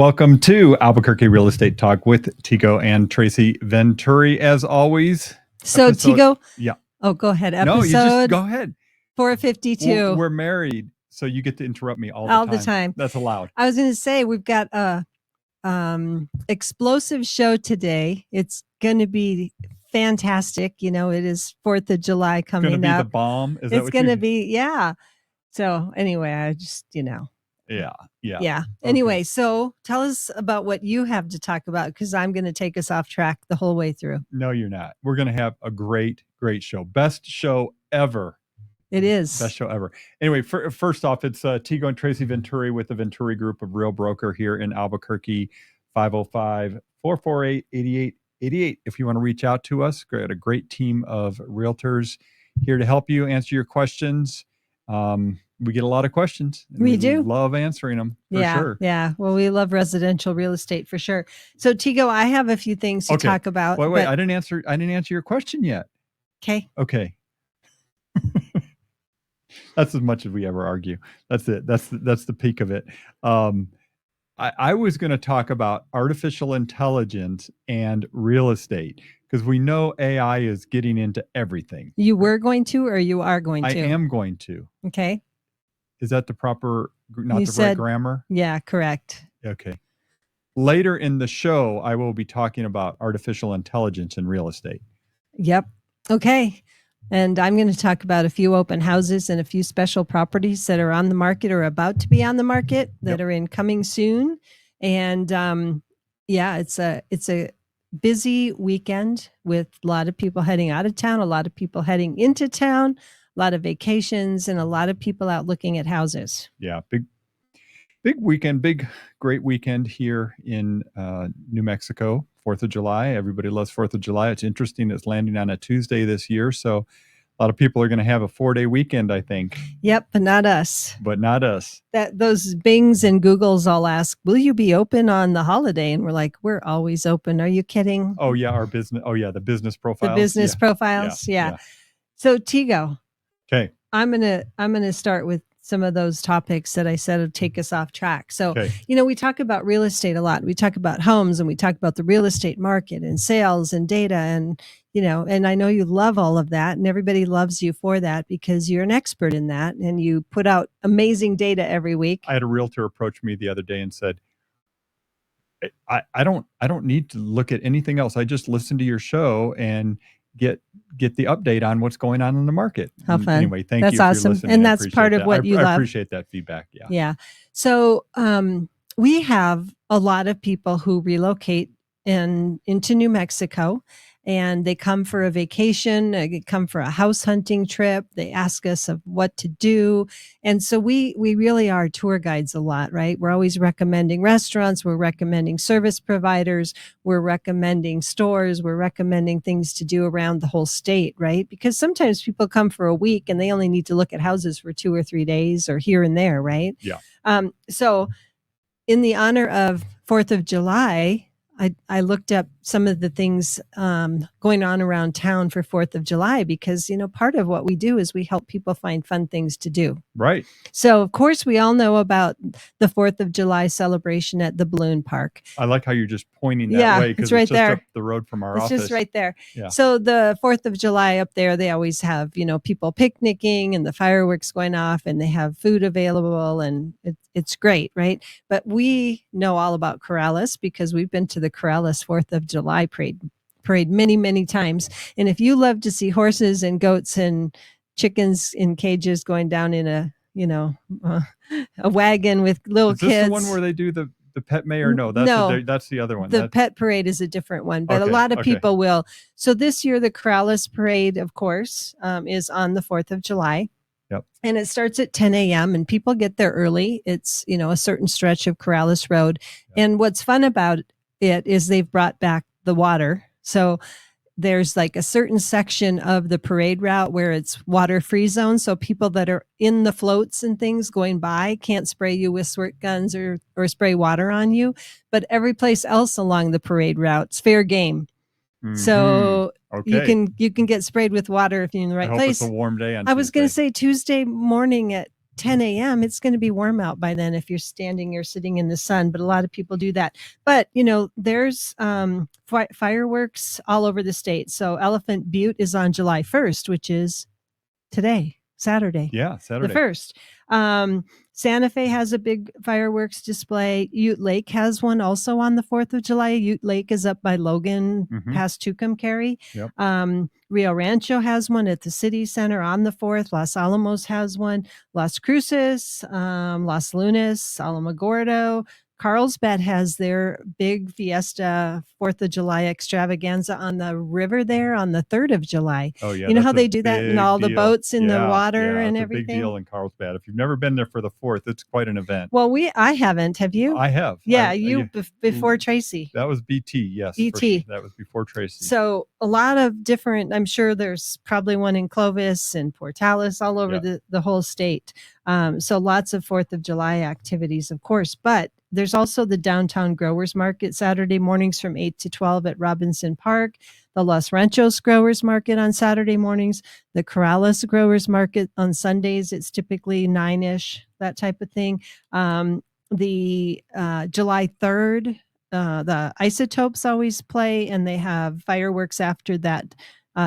Welcome to Albuquerque Real Estate Talk with Tigo and Tracy Venturi. As always, So Tigo, yeah. Oh, go ahead. No, you just Episode go ahead. 452. We're married, so you get to interrupt me all the time. That's allowed. I was going to say we've got a explosive show today. It's going to be fantastic. You know, it is 4th of July coming up. It's going to be the bomb. It's going to be, yeah. So anyway, I just, Yeah. Anyway, Okay. so tell us about what you have to talk about, because I'm going to take us off track the whole way through. No, you're not. We're going to have a great show. Best show ever. It is. Best show ever. Anyway, first off, it's Tigo and Tracy Venturi with the Venturi Group of Real Broker here in Albuquerque, 505-448-8888. If you want to reach out to us, got a great team of realtors here to help you answer your questions. We get a lot of questions. We do love answering them for sure. Yeah. Well, we love residential real estate for sure. So Tigo, I have a few things to talk about. Wait, I didn't answer your question yet. Okay. That's as much as we ever argue. That's it. That's the peak of it. I was going to talk about artificial intelligence and real estate, because we know AI is getting into everything. You were going to, or you are going to? I am going to. Okay. Is that the proper, right grammar? Yeah, correct. Okay. Later in the show, I will be talking about artificial intelligence in real estate. Yep. Okay. And I'm going to talk about a few open houses and a few special properties that are on the market or about to be on the market that are incoming soon. And it's a busy weekend with a lot of people heading out of town, a lot of people heading into town, a lot of vacations, and a lot of people out looking at houses. Yeah, big weekend, great weekend here in New Mexico. 4th of July. Everybody loves 4th of July. It's interesting. It's landing on a Tuesday this year. So a lot of people are going to have a 4-day weekend, I think. Yep, but not us. Those Bings and Googles all ask, will you be open on the holiday? And we're like, we're always open. Are you kidding? Oh, yeah. Our business. Oh, yeah. The business profiles. The business profiles. Yeah. So Tigo. Okay. I'm gonna start with some of those topics that I said would take us off track. So, we talk about real estate a lot. We talk about homes, and we talk about the real estate market and sales and data. And, and I know you love all of that, and everybody loves you for that because you're an expert in that and you put out amazing data every week. I had a realtor approach me the other day and said, I don't need to look at anything else. I just listen to your show and get the update on what's going on in the market. How fun. Anyway, thank you. That's awesome. And that's part of what you love. I appreciate that feedback. Yeah. Yeah. So we have a lot of people who relocate into New Mexico, and they come for a vacation, they come for a house hunting trip. They ask us of what to do. And so we really are tour guides a lot, right? We're always recommending restaurants. We're recommending service providers. We're recommending stores. We're recommending things to do around the whole state, right? Because sometimes people come for a week and they only need to look at houses for 2 or 3 days or here and there, right? Yeah. So in the honor of 4th of July, I looked up some of the things going on around town for 4th of July because, part of what we do is we help people find fun things to do. Right. So, of course, we all know about the 4th of July celebration at the Balloon Park. I like how you're just pointing that way because it's just there. Up the road from our office. It's just right there. Yeah. So the 4th of July up there, they always have, people picnicking and the fireworks going off, and they have food available, and it's great, right? But we know all about Corrales because we've been to the Corrales 4th of July parade many, many times. And if you love to see horses and goats and chickens in cages going down in a wagon with little kids. Is this the one where they do the pet mayor? No, that's the other one. The pet parade is a different one, but a lot of people will. So this year, the Corrales parade, of course, is on the 4th of July. Yep. And it starts at 10 a.m. and people get there early. It's, a certain stretch of Corrales Road. Yep. And what's fun about it is they've brought back the water. So there's like a certain section of the parade route where it's water-free zone. So people that are in the floats and things going by can't spray you with squirt guns or spray water on you. But every place else along the parade route's fair game. Mm-hmm. So you can get sprayed with water if you're in the right place. It's a warm day on I was going to say Tuesday morning at 10 a.m., it's going to be warm out by then if you're standing or sitting in the sun. But a lot of people do that. But, there's fireworks all over the state. So Elephant Butte is on July 1st, which is today, Saturday. Yeah, The Saturday. 1st. Santa Fe has a big fireworks display. Ute Lake has one also on the 4th of July. Ute Lake is up by Logan, past Tucumcari. Yep. Rio Rancho has one at the city center on the 4th. Los Alamos has one. Las Cruces, Los Lunas, Alamogordo. Carlsbad has their big fiesta 4th of July extravaganza on the river there on the 3rd of July. Oh, yeah. You know That's how a they do that in big all the deal. boats in the Yeah, water yeah, and it's a big deal everything? in Carlsbad. If you've never been there for the 4th, it's quite an event. Well, I haven't. Have you? I have. Yeah, before Tracy. That was BT, yes. BT. That was before Tracy. So a lot of different, I'm sure there's probably one in Clovis and Portales all over Yeah. the whole state. So lots of 4th of July activities, of course. But there's also the Downtown Growers Market Saturday mornings from 8 to 12 at Robinson Park, the Los Ranchos Growers Market on Saturday mornings, the Corrales Growers Market on Sundays. It's typically 9-ish, that type of thing. The July 3rd, the Isotopes always play, and they have fireworks after that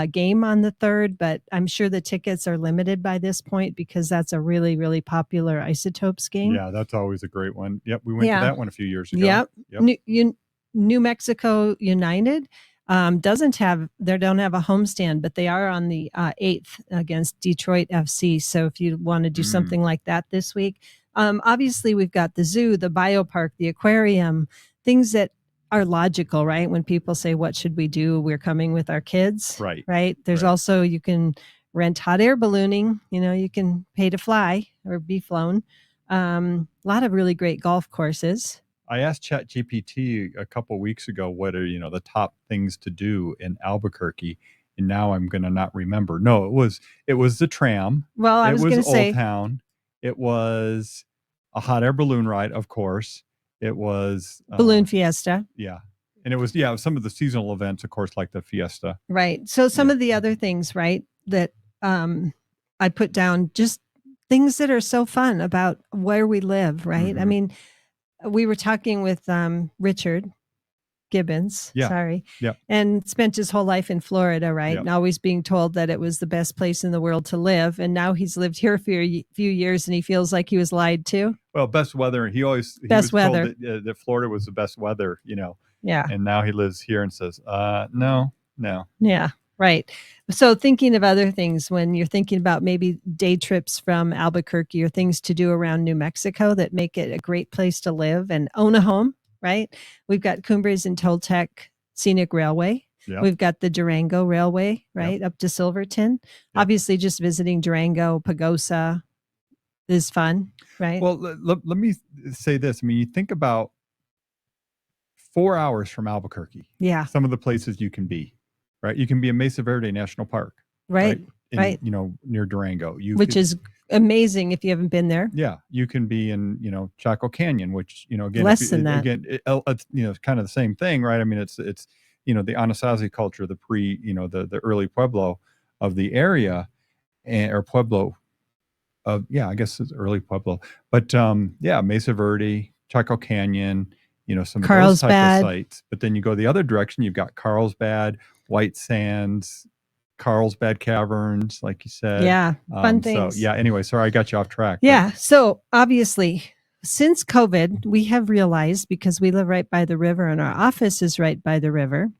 game on the 3rd, but I'm sure the tickets are limited by this point because that's a really, really popular Isotopes game. Yeah, that's always a great one. Yep, we went to that one a few years ago. Yep. New Mexico United don't have a homestand, but they are on the 8th against Detroit FC. So if you want to do something like that this week, obviously we've got the zoo, the biopark, the aquarium, things that are logical, right? When people say, what should we do? We're coming with our kids, right? There's also, you can rent hot air ballooning, you can pay to fly or be flown. A lot of really great golf courses. I asked ChatGPT a couple weeks ago what are the top things to do in Albuquerque, and now I'm going to not remember. No, it was the tram. Well, I was going to say Old Town. It was a hot air balloon ride, of course. It was Balloon Fiesta. Yeah, and it was some of the seasonal events, of course, like the Fiesta. Right. So some of the other things, right, that I put down, just things that are so fun about where we live, right? I mean, we were talking with Richard Gibbons, and spent his whole life in Florida, right? And always being told that it was the best place in the world to live. And now he's lived here for a few years and he feels like he was lied to. Well, best weather. He was told that Florida was the best weather, Yeah. And now he lives here and says, no. Yeah. Right. So thinking of other things when you're thinking about maybe day trips from Albuquerque or things to do around New Mexico that make it a great place to live and own a home, right? We've got Cumbres and Toltec Scenic Railway. Yep. We've got the Durango Railway, right, up to Silverton. Yep. Obviously, just visiting Durango, Pagosa is fun, right? Well, let me say this. I mean, you think about 4 hours from Albuquerque. Yeah. Some of the places you can be. Right, you can be in Mesa Verde National Park, right, near Durango, which is amazing if you haven't been there. Yeah, you can be in Chaco Canyon, which again less than that. Again, it's kind of the same thing, right? I mean, it's the Anasazi culture, the the early Pueblo of the area, or Pueblo of I guess it's early Pueblo, but Mesa Verde, Chaco Canyon, some of those type of sites. But then you go the other direction, you've got Carlsbad, White Sands, Carlsbad Caverns, like you said. Yeah, fun things. So, anyway, sorry, I got you off track. Yeah, so obviously, since COVID, we have realized, because we live right by the river and our office is right by the river,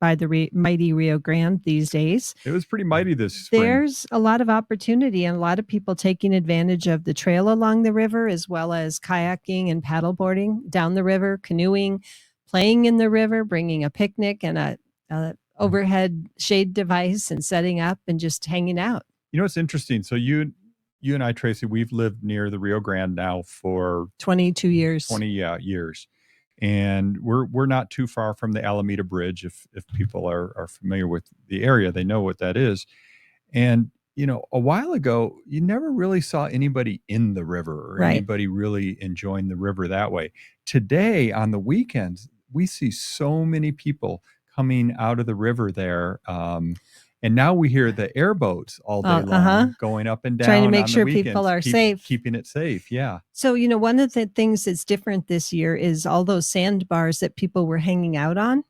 by the mighty Rio Grande these days. It was pretty mighty this spring. There's a lot of opportunity and a lot of people taking advantage of the trail along the river, as well as kayaking and paddleboarding down the river, canoeing, playing in the river, bringing a picnic and a overhead shade device and setting up and just hanging out. It's interesting. So you and I, Tracy, we've lived near the Rio Grande now for 22 years. 20 years. And we're not too far from the Alameda Bridge. If people are familiar with the area, they know what that is. And a while ago, you never really saw anybody in the river or anybody really enjoying the river that way. Today, on the weekends, we see so many people coming out of the river there. And And now we hear the airboats all day long going up and down, trying to make on sure the weekends, people are safe, keeping it safe. Yeah. So, one of the things that's different this year is all those sandbars that people were hanging out on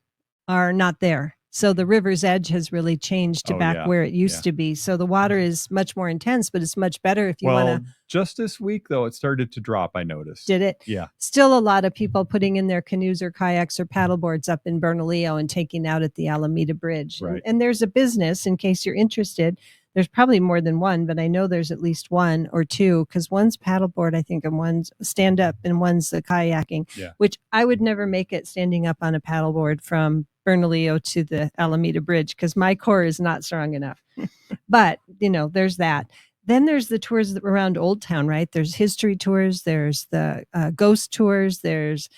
are not there. So the river's edge has really changed to back where it used to be. So the water is much more intense, but it's much better if you want to. Just this week, though, it started to drop, I noticed. Did it? Yeah. Still a lot of people putting in their canoes or kayaks or paddleboards up in Bernalillo and taking out at the Alameda Bridge. Right. And there's a business, in case you're interested. There's probably more than one, but I know there's at least one or two, because one's paddleboard, I think, and one's stand up and one's the kayaking, which I would never make it standing up on a paddleboard from Bernalillo to the Alameda Bridge because my core is not strong enough. But, there's that. Then there's the tours around Old Town, right? There's history tours. There's the ghost tours. There's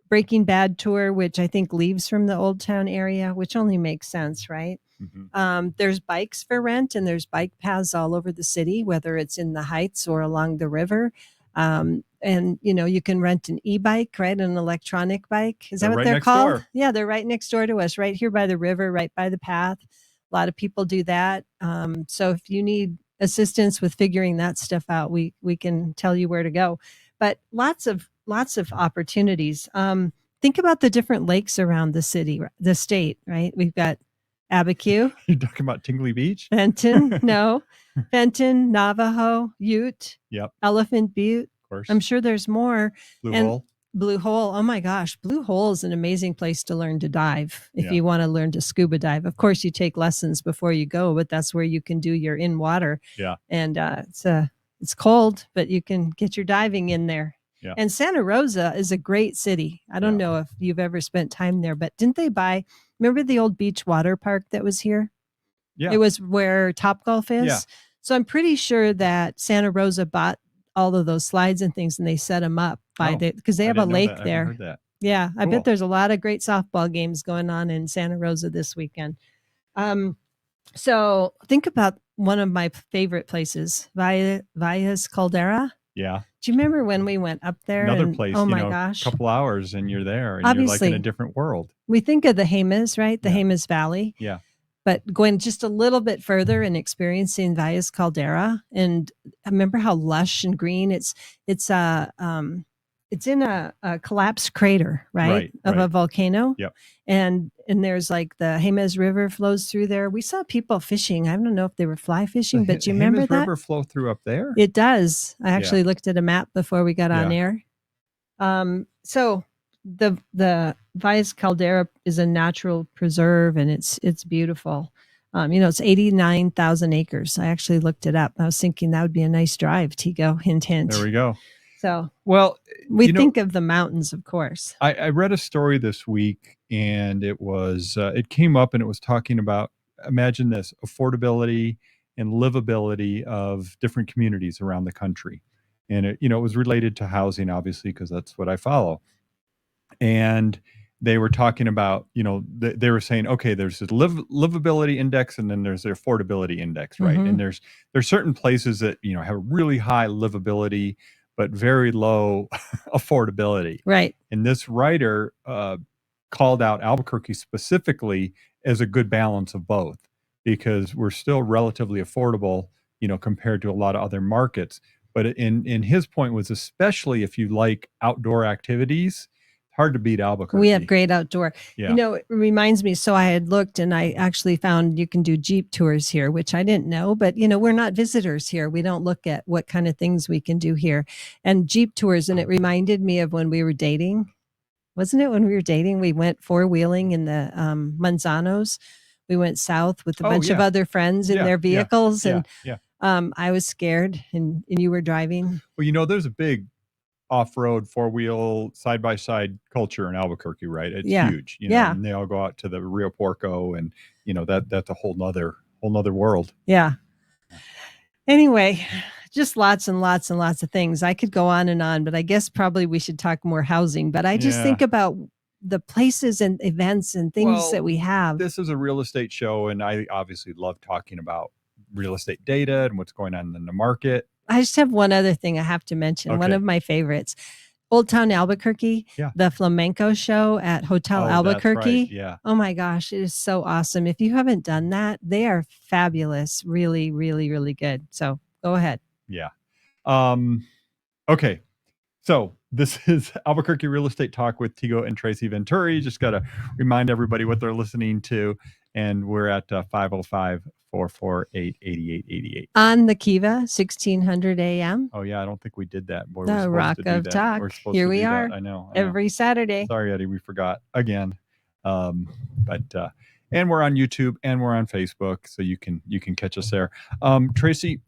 Breaking Bad tour, which I think leaves from the Old Town area, which only makes sense, right? Mm-hmm. There's bikes for rent, and there's bike paths all over the city, whether it's in the Heights or along the river. And you can rent an e-bike, right? An electronic bike. Is that what they're called? Door. Yeah, they're right next door to us, right here by the river, right by the path. A lot of people do that. So if you need assistance with figuring that stuff out, we can tell you where to go. But lots of opportunities. Think about the different lakes around the state, right? We've got Abiquiu. You're talking about Tingley Beach? Fenton, no. Fenton, Navajo, Ute, Elephant Butte. Of course. I'm sure there's more. Blue Hole. Oh my gosh. Blue Hole is an amazing place to learn to dive if you want to learn to scuba dive. Of course, you take lessons before you go, but that's where you can do your in water. Yeah. And it's cold, but you can get your diving in there. Yeah. And Santa Rosa is a great city. I don't know if you've ever spent time there, but didn't they remember the old beach water park that was here? Yeah. It was where Topgolf is. Yeah. So I'm pretty sure that Santa Rosa bought all of those slides and things, and they set them up because they have a lake there. I heard that. Yeah. Cool. I bet there's a lot of great softball games going on in Santa Rosa this weekend. So think about one of my favorite places, Valles Caldera. Yeah. Do you remember when we went up there? Another place, oh my gosh, a couple hours and you're there, and obviously, you're like in a different world. We think of the Jemez, right? The Jemez Valley. Yeah. But going just a little bit further and experiencing Valles Caldera, and I remember how lush and green it's in a collapsed crater, right? Of a volcano. Yep. And there's like the Jemez River flows through there. We saw people fishing. I don't know if they were fly fishing, but do you remember that? Jemez River flow through up there? It does. I actually looked at a map before we got on air. So the Valles Caldera is a natural preserve, and it's beautiful. It's 89,000 acres. I actually looked it up. I was thinking that would be a nice drive, Tigo. Hint, hint. There we go. So, well, we think of the mountains, of course. I read a story this week, and it was it came up, and it was talking about, imagine this, affordability and livability of different communities around the country. And it was related to housing, obviously, because that's what I follow. And they were talking about, they were saying, okay, there's this livability index, and then there's the affordability index, right? Mm-hmm. And there's certain places that, have really high livability, but very low affordability. Right. And this writer called out Albuquerque specifically as a good balance of both, because we're still relatively affordable, compared to a lot of other markets. But in his point was, especially if you like outdoor activities, hard to beat Albuquerque. We have great outdoor. Yeah. It reminds me. So I had looked, and I actually found you can do Jeep tours here, which I didn't know, but we're not visitors here. We don't look at what kind of things we can do here, and Jeep tours. And it reminded me of when we were dating. Wasn't it when we were dating? We went 4-wheeling in the Manzanos. We went south with a bunch of other friends in their vehicles. And I was scared, and you were driving. Well, there's a big off-road 4-wheel side-by-side culture in Albuquerque, right? It's huge, and they all go out to the Rio Porco, and that's a whole nother world. Yeah. Anyway, just lots and lots and lots of things. I could go on and on, but I guess probably we should talk more housing. But I just think about the places and events and things that we have. This is a real estate show, and I obviously love talking about real estate data and what's going on in the market. I just have one other thing I have to mention. Okay. One of my favorites. Old Town Albuquerque, Yeah. the flamenco show at Hotel Oh, that's right. Albuquerque. Yeah. Oh my gosh, it is so awesome. If you haven't done that, they are fabulous. Really, really, really good. So go ahead. Yeah. Okay. So this is Albuquerque Real Estate Talk with Tigo and Tracy Venturi. Just got to remind everybody what they're listening to. And we're at 505-448-8888. On the Kiva, 1600 AM. Oh, yeah. I don't think we did that. Boy, we're The supposed Rock to do of that. Talk. We're supposed Here to we do are that. I know. every Saturday. Sorry, Eddie. We forgot again. And we're on YouTube and we're on Facebook. So you can catch us there. Tracy.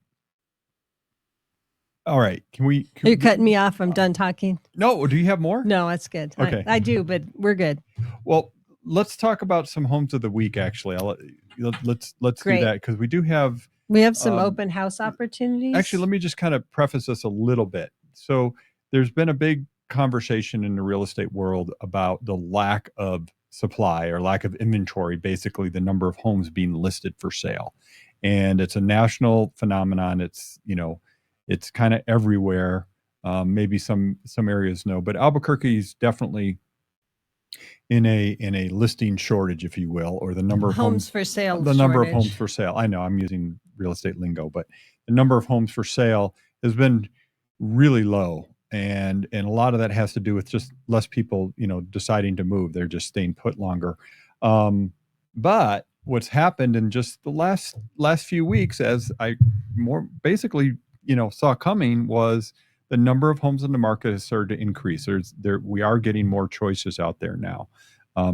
All right. You're cutting me off. I'm done talking. No. Do you have more? No, that's good. Okay. I do, but we're good. Well, let's talk about some homes of the week. Actually, let's do that because we have some open house opportunities. Actually, let me just kind of preface this a little bit. So there's been a big conversation in the real estate world about the lack of supply or lack of inventory, basically the number of homes being listed for sale. And it's a national phenomenon. It's kind of everywhere. Maybe some areas no, but Albuquerque is definitely in a listing shortage, if you will, or the number of homes for sale. The number of homes for sale. I know I'm using real estate lingo, but the number of homes for sale has been really low, and a lot of that has to do with just less people, deciding to move. They're just staying put longer. But what's happened in just the last few weeks, as I more basically saw coming, was the number of homes in the market has started to increase. We are getting more choices out there now.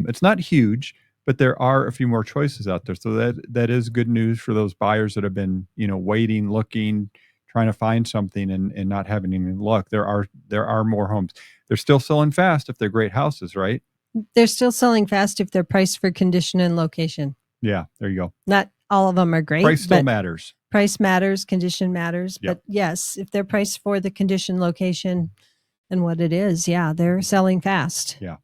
It's not huge, but there are a few more choices out there. So that is good news for those buyers that have been, waiting, looking, trying to find something and not having any luck. There are more homes. They're still selling fast if they're great houses, right? They're still selling fast if they're priced for condition and location. Yeah, there you go. Not all of them are great. Price still matters. Price matters, condition matters. Yep. But yes, if they're priced for the condition, location, and what it is, yeah, they're selling fast. Yeah.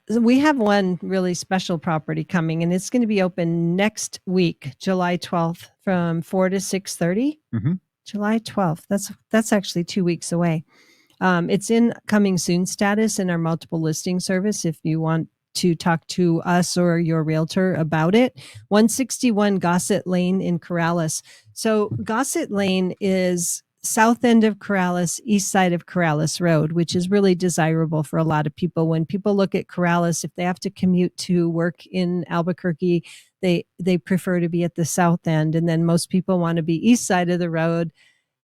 We have one really special property coming, and it's going to be open next week, July 12th, from 4 to 6:30. Mm-hmm. July 12th. That's actually 2 weeks away. It's in coming soon status in our multiple listing service. If you want to talk to us or your realtor about it, 161 Gossett Lane in Corrales. So Gossett Lane is south end of Corrales, east side of Corrales Road, which is really desirable for a lot of people. When people look at Corrales, if they have to commute to work in Albuquerque, they prefer to be at the south end. And then most people want to be east side of the road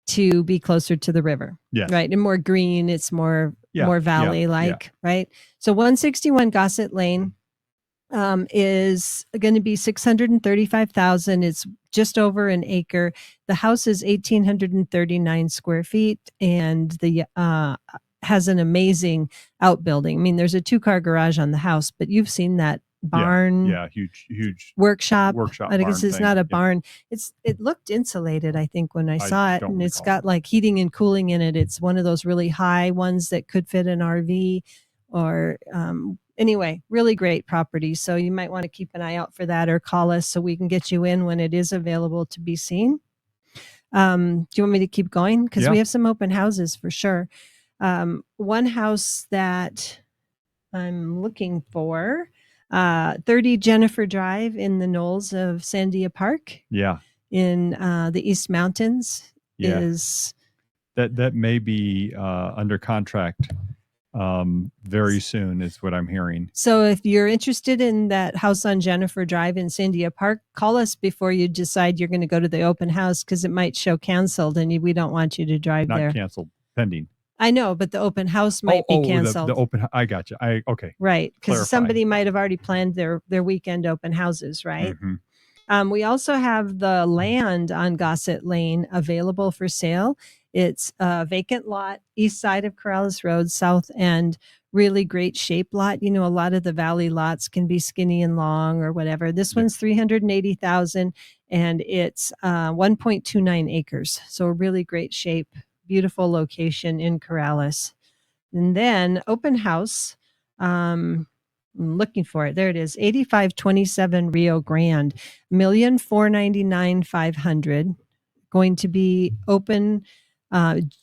to be closer to the river. Yes. Right. And more green. It's more valley like, right? So 161 Gossett Lane is going to be $635,000. It's just over an acre. The house is 1,839 square feet, and the has an amazing outbuilding. I mean, there's a 2-car garage on the house, but you've seen that barn. Yeah, huge workshop. I guess it's not a barn. It looked insulated, I think, when I saw it, and it's got like heating and cooling in it. It's one of those really high ones that could fit an RV or anyway, really great property. So you might want to keep an eye out for that or call us so we can get you in when it is available to be seen. Do you want me to keep going? Because we have some open houses for sure. One house that I'm looking for, 30 Jennifer Drive in the Knolls of Sandia Park. Yeah. In the East Mountains is that may be under contract very soon is what I'm hearing. So if you're interested in that house on Jennifer Drive in Sandia Park, call us before you decide you're going to go to the open house, because it might show canceled and we don't want you to drive there. Not canceled, pending. I know, but the open house might be canceled. The open, I got you. Okay. Right, because somebody might have already planned their weekend open houses, right? Mm-hmm. We also have the land on Gossett Lane available for sale. It's a vacant lot, east side of Corrales Road, south end, really great shape lot. A lot of the valley lots can be skinny and long or whatever. This one's $380,000 and it's 1.29 acres. So a really great shape, beautiful location in Corrales. And then open house, I'm looking for it. There it is. 8527 Rio Grande, $1,499,500. Going to be open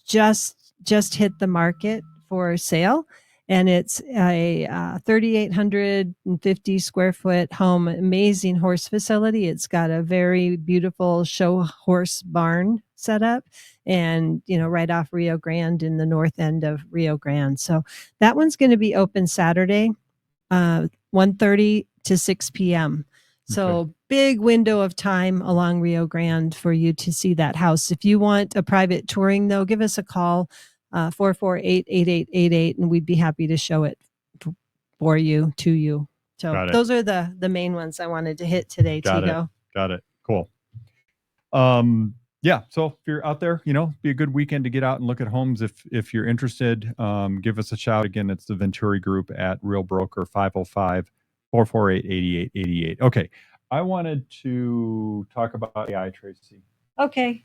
just just hit the market for sale. And it's a 3,850 square foot home, amazing horse facility. It's got a very beautiful show horse barn set up, and right off Rio Grande in the north end of Rio Grande. So that one's going to be open Saturday, 1:30 to 6 p.m. So Okay. big window of time along Rio Grande for you to see that house. If you want a private touring, though, give us a call, 448-8888, and we'd be happy to show it for you, to you. So Got it. those are the main ones I wanted to hit today, Got it. Tigo. Got it. Cool. Yeah. So if you're out there, be a good weekend to get out and look at homes. If you're interested, give us a shout. Again, it's the Venturi Group at Real Broker, 505-448-8888. Okay. I wanted to talk about AI, Tracy. Okay.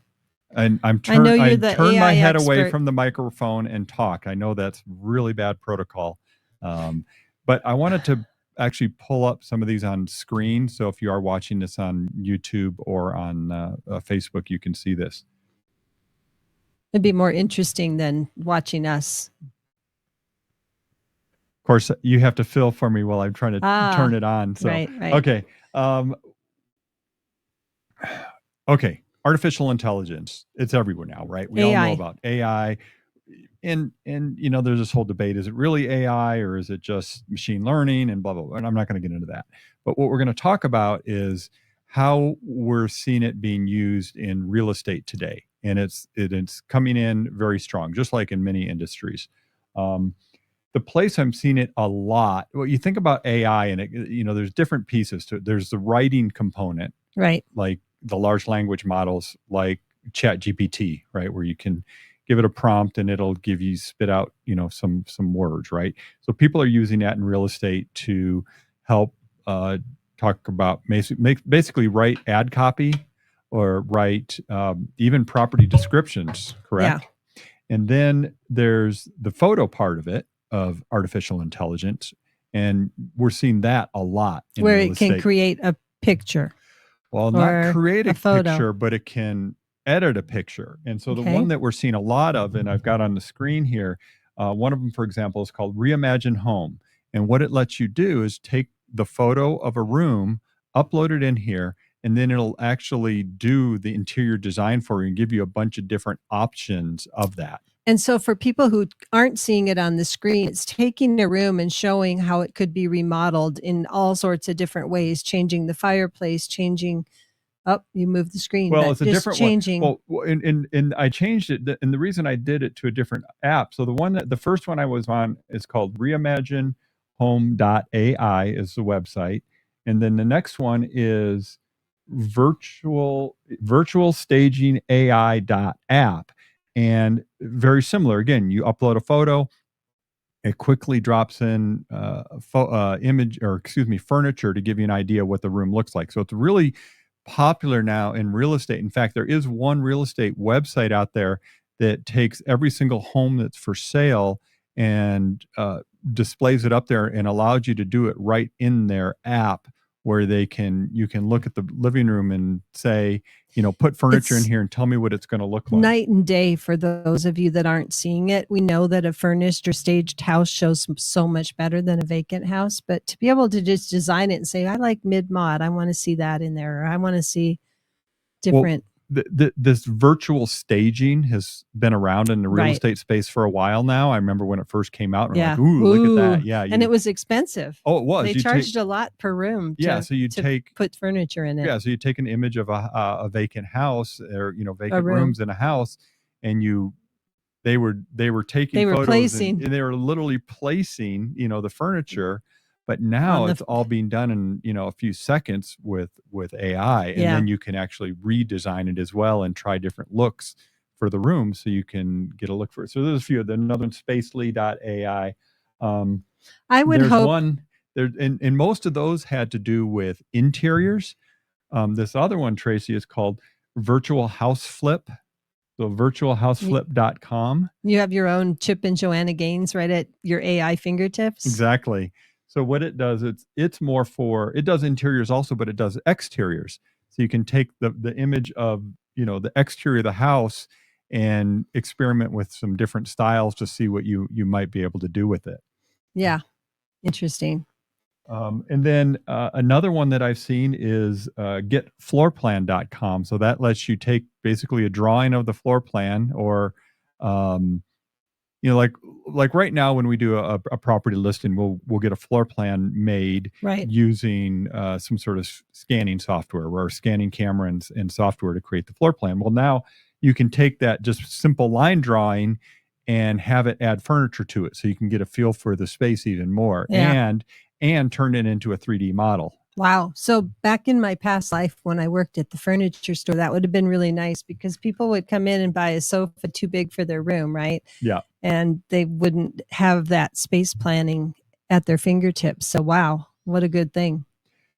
And I know you're the turn my AI head away expert. from the microphone and talk. I know that's really bad protocol. But I wanted to actually pull up some of these on screen. So if you are watching this on YouTube or on Facebook, you can see this. It'd be more interesting than watching us. Of course, you have to fill for me while I'm trying to turn it on. So, right. Okay. Okay. Artificial intelligence. It's everywhere now, right? We all know about AI. And there's this whole debate. Is it really AI or is it just machine learning and blah, blah, blah. And I'm not going to get into that. But what we're going to talk about is how we're seeing it being used in real estate today. And it's coming in very strong, just like in many industries. The place I'm seeing it a lot, well, you think about AI and there's different pieces to it. There's the writing component, right? Like the large language models like ChatGPT, right? Where you can give it a prompt and it'll spit out, some words, right? So people are using that in real estate to help talk about basically write ad copy or write even property descriptions, correct? Yeah. And then there's the photo part of it, of artificial intelligence. And we're seeing that a lot in where real it can estate. create a picture. Well, not create a photo. picture, but it can edit a picture. And so the Okay. one that we're seeing a lot of, and I've got on the screen here, one of them, for example, is called Reimagined Home. And what it lets you do is take the photo of a room, upload it in here, and then it'll actually do the interior design for you and give you a bunch of different options of that. And so for people who aren't seeing it on the screen, it's taking a room and showing how it could be remodeled in all sorts of different ways, changing the fireplace, changing. Oh, you moved the screen. Well, but it's a just different changing. one. Well, and I changed it, and the reason I did it to a different app. So the first one I was on is called reimaginehome.ai is the website, and then the next one is virtual staging AI.app, and very similar. Again, you upload a photo, it quickly drops in furniture to give you an idea what the room looks like. So it's really popular now in real estate. In fact, there is one real estate website out there that takes every single home that's for sale and displays it up there and allows you to do it right in their app, where you can look at the living room and say, put furniture in here and tell me what it's going to look like. Night and day for those of you that aren't seeing it. We know that a furnished or staged house shows so much better than a vacant house, but to be able to just design it and say, I like mid-mod, I want to see that in there, or I want to see different. This virtual staging has been around in the real Right. estate space for a while now. I remember when it first came out, and Yeah. we're like, ooh, look at that. Yeah. And it was expensive. Oh, it was. They charged a lot per room to put furniture in it. Yeah. So you take an image of a vacant house, or, vacant rooms in a house, and they were taking photos placing. and they were literally placing, the furniture. But now it's all being done in, a few seconds with AI. And then you can actually redesign it as well and try different looks for the room so you can get a look for it. So there's a few. Another one, spacely.ai. I would hope. One there, and most of those had to do with interiors. This other one, Tracy, is called Virtual House Flip. So virtualhouseflip.com. You have your own Chip and Joanna Gaines right at your AI fingertips. Exactly. So what it does, it's more for, it does interiors also, but it does exteriors. So you can take the image of, the exterior of the house and experiment with some different styles to see what you might be able to do with it. Yeah. Interesting. And then another one that I've seen is getfloorplan.com. So that lets you take basically a drawing of the floor plan, or um, like right now when we do a property listing, we'll get a floor plan made Right. using some sort of scanning software, or scanning camera and software to create the floor plan. Well, now you can take that just simple line drawing and have it add furniture to it, so you can get a feel for the space even more, Yeah. and turn it into a 3D model. Wow. So back in my past life, when I worked at the furniture store, that would have been really nice because people would come in and buy a sofa too big for their room, right? Yeah. And they wouldn't have that space planning at their fingertips. So wow, what a good thing.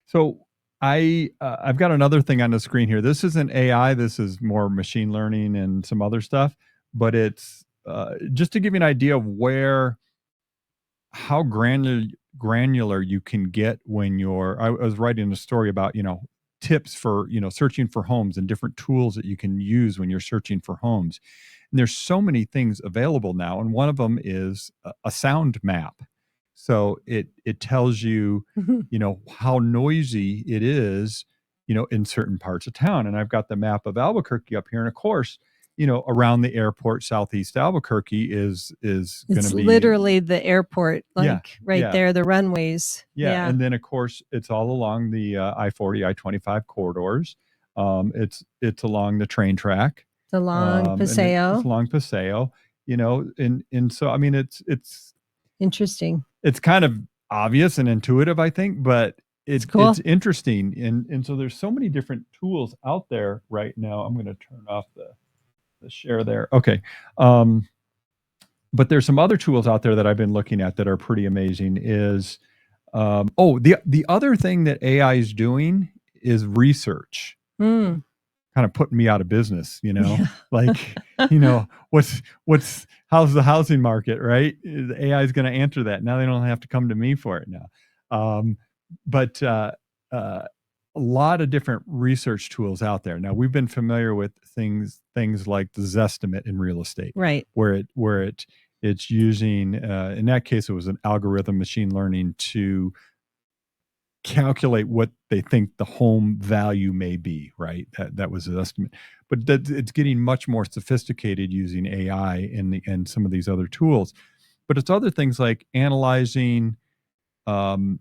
So I've got another thing on the screen here. This isn't AI. This is more machine learning and some other stuff. But it's just to give you an idea of how granular you can get when you're. I was writing a story about tips for searching for homes and different tools that you can use when you're searching for homes. And there's so many things available now, and one of them is a sound map. So it tells you, how noisy it is, in certain parts of town. And I've got the map of Albuquerque up here, and of course, around the airport, southeast Albuquerque is going It's to be literally the airport, yeah, right yeah, there, the runways. yeah. And then of course it's all along the I-40, I-25 corridors. It's along the train track. The long And it's Paseo. along Paseo, and so I mean it's Interesting. it's kind of obvious and intuitive, I think, but It's it's cool. interesting, and so there's so many different tools out there right now. I'm going to turn off the share there. Okay. But there's some other tools out there that I've been looking at that are pretty amazing. Is the other thing that AI is doing is research. Mm. Kind of putting me out of business, Yeah. like, how's the housing market, right? The AI is going to answer that. Now they don't have to come to me for it now. But a lot of different research tools out there. Now we've been familiar with things like the Zestimate in real estate, Right. where it's using, in that case, it was an algorithm machine learning to calculate what they think the home value may be, right? That was an estimate. But it's getting much more sophisticated using AI and some of these other tools. But it's other things like analyzing um,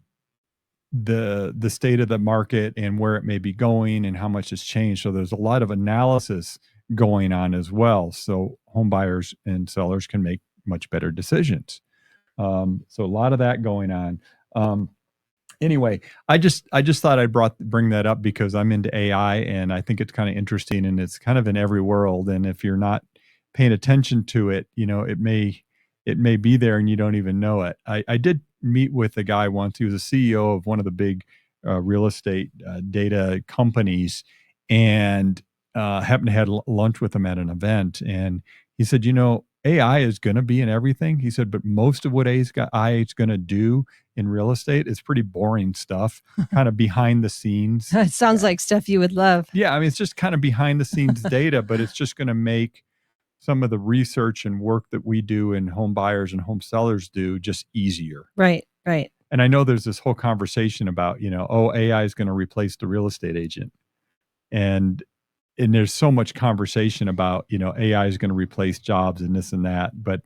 the state of the market and where it may be going and how much has changed. So there's a lot of analysis going on as well. So home buyers and sellers can make much better decisions. So a lot of that going on. Anyway, I just thought I'd bring that up because I'm into AI, and I think it's kind of interesting, and it's kind of in every world. And if you're not paying attention to it, it may be there and you don't even know it. I did meet with a guy once. He was a CEO of one of the big real estate data companies, and happened to have lunch with him at an event. And he said, AI is going to be in everything. He said, but most of what AI is going to do in real estate is pretty boring stuff, kind of behind the scenes. It sounds like stuff you would love. Yeah, I mean, it's just kind of behind the scenes data, but it's just going to make some of the research and work that we do and home buyers and home sellers do just easier. Right, right. And I know there's this whole conversation about, AI is going to replace the real estate agent. And there's so much conversation about, AI is going to replace jobs and this and that. But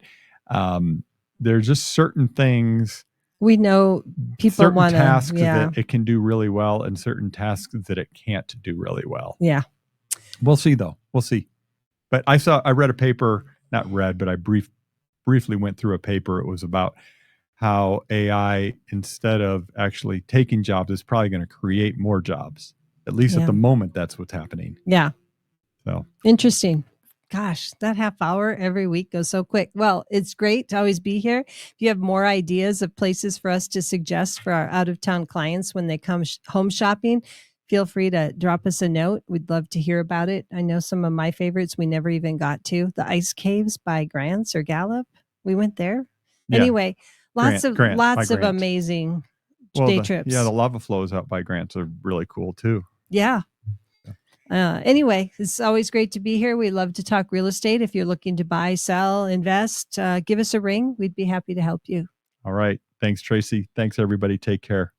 there's just certain things, We know people certain want to, tasks yeah, that it can do really well and certain tasks that it can't do really well. yeah. We'll see, though. We'll see. But I read a paper, not read, but I briefly went through a paper. It was about how AI, instead of actually taking jobs, is probably going to create more jobs. At least at Yeah. the moment, that's what's happening. Yeah. So Interesting. Gosh, that half hour every week goes so quick. Well, it's great to always be here. If you have more ideas of places for us to suggest for our out of town clients when they come home shopping, feel free to drop us a note. We'd love to hear about it. I know some of my favorites we never even got to. The Ice Caves by Grants or Gallup. We went there. yeah, Anyway, lots Grant by of Grant. amazing Well, day trips. the lava flows out by Grants are really cool too. Yeah. Anyway, it's always great to be here. We love to talk real estate. If you're looking to buy, sell, invest, give us a ring. We'd be happy to help you. All right. Thanks, Tracy. Thanks, everybody. Take care.